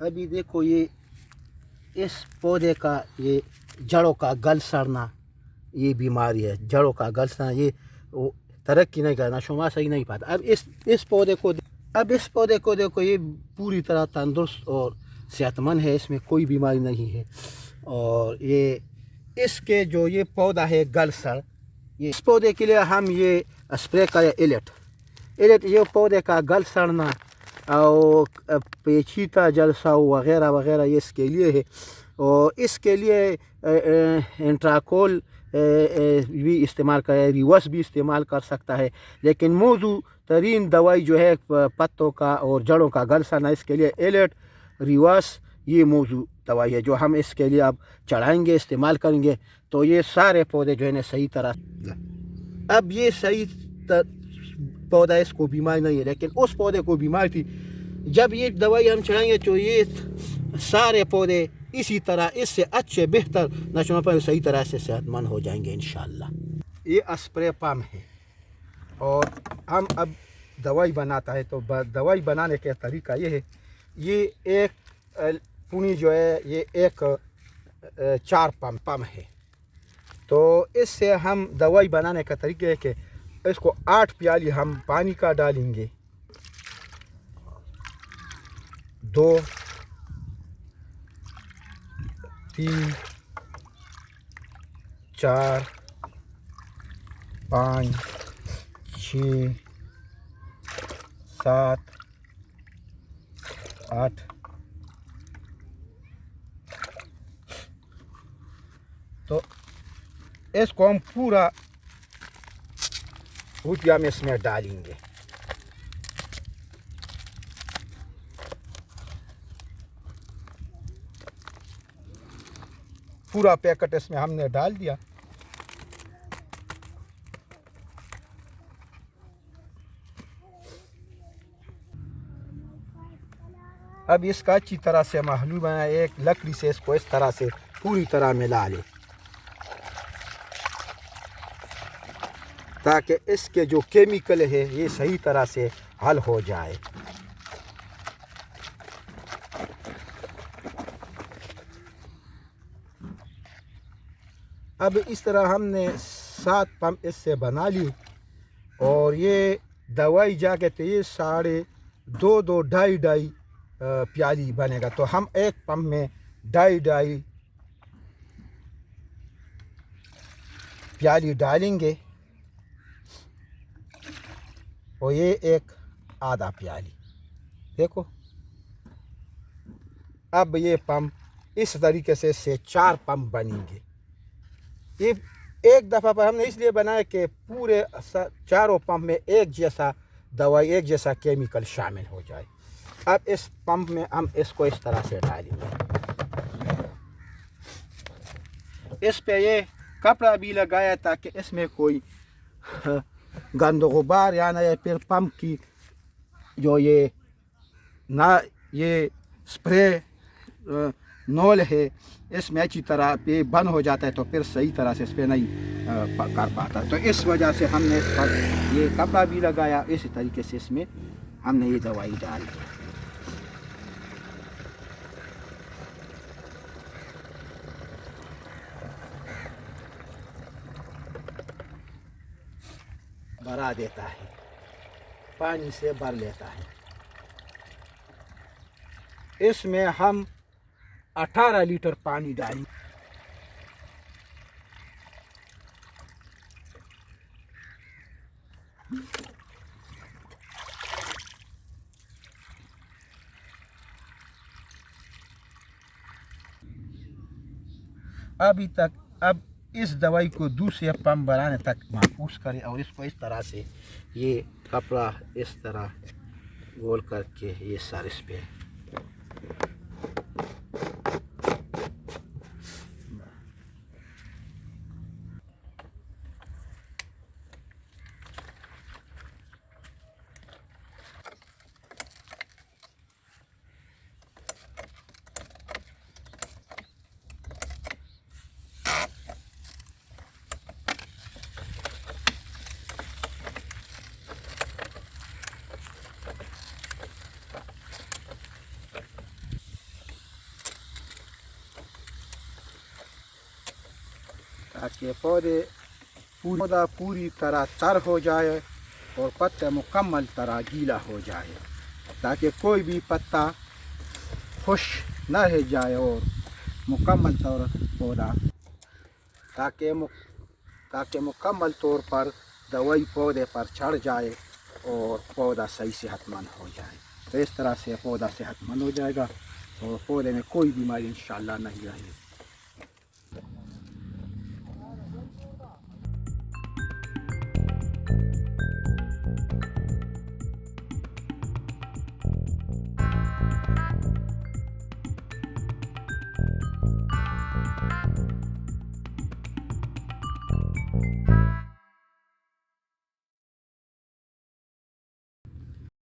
अभी देखो ये इस पौधे का ये जड़ों का गल सड़ना, ये बीमारी है। जड़ों का गल सड़ना, ये वो तरक्की नहीं करना, शुमा सही नहीं पाता। अब इस पौधे को देखो, ये पूरी तरह तंदुरुस्त और सेहतमंद है, इसमें कोई बीमारी नहीं है। और ये इसके जो ये पौधा है गलसड़, ये इस पौधे के लिए हम ये स्प्रे करें इलेट। ये पौधे का गल सड़ना और पेचीदा जलसा वगैरह वगैरह ये इसके लिए है। और इसके लिए इंट्राकोल भी इस्तेमाल करें, रिवर्स भी इस्तेमाल कर सकता है। लेकिन मौजू तरीन दवाई जो है पत्तों का और जड़ों का गल सड़ना, इसके लिए एलेट रिवर्स ये मौजू दवाई है जो हम इसके लिए अब चढ़ाएंगे, इस्तेमाल करेंगे। तो ये सारे पौधे जो है ना सही तरह, अब ये सही पौधा, इसको बीमारी नहीं है, लेकिन उस पौधे को बीमारी थी। जब ये दवाई हम चढ़ाएंगे तो ये सारे पौधे इसी तरह, इससे अच्छे बेहतर नशों पर सही तरह से सेहतमंद हो जाएंगे इंशाल्लाह। ये स्प्रे पंप है और हम अब दवाई बनाता है। तो दवाई बनाने का तरीका ये है, ये एक पुनी जो है ये एक 4 पंप है। तो इससे हम दवाई बनाने का तरीका है कि इसको 8 प्याली हम पानी का डालेंगे, 2 3 4 5 6 7 8। तो इसको हम पूरा भुजिया में इसमें डालेंगे। पूरा पैकेट इसमें हमने डाल दिया। अब इसका अच्छी तरह से महलू बना, एक लकड़ी से इसको इस तरह से पूरी तरह मिला ले, ताकि इसके जो केमिकल है ये सही तरह से हल हो जाए। अब इस तरह हमने 7 पंप इससे बना ली और ये दवाई जाके तो ये 2.5 2.5 प्याली बनेगा। तो हम एक पंप में 2.5 प्याली डालेंगे और ये एक आधा प्याली। देखो अब ये पंप इस तरीके से 4 पंप बनेंगे। ये एक दफ़ा पर हमने इसलिए बनाया कि पूरे चारों पंप में एक जैसा दवाई, एक जैसा केमिकल शामिल हो जाए। अब इस पंप में हम इसको इस तरह से डालेंगे। इस पे ये कपड़ा भी लगाया ताकि इसमें कोई गंद गुबार या ना, या फिर पंप की जो ये स्प्रे नोल है इसमें अच्छी तरह पे बंद हो जाता है, तो फिर सही तरह से स्प्रे नहीं कर पाता। तो इस वजह से हमने इस पर ये कपड़ा भी लगाया। इसी तरीके से इसमें हमने ये दवाई डाल दी। भरा देता है, पानी से भर लेता है। इसमें हम 18 लीटर पानी डालेंगे। अब इस दवाई को दूसरे पंप बनाने तक महफूज करें और इसको इस तरह से ये कपड़ा इस तरह गोल करके ये सर इस पे ताकि पौधा पूरी तरह तर हो जाए और पत्ता मुकम्मल तरह गीला हो जाए, ताकि कोई भी पत्ता खुश्क न रह जाए और मुकम्मल तौर पौधा ताकि मुकम्मल तौर पर दवाई पौधे पर चढ़ जाए और पौधा सही सेहतमंद हो जाए। तो इस तरह से पौधा सेहतमंद हो जाएगा और पौधे में कोई बीमारी इंशाअल्लाह नहीं रहेगी।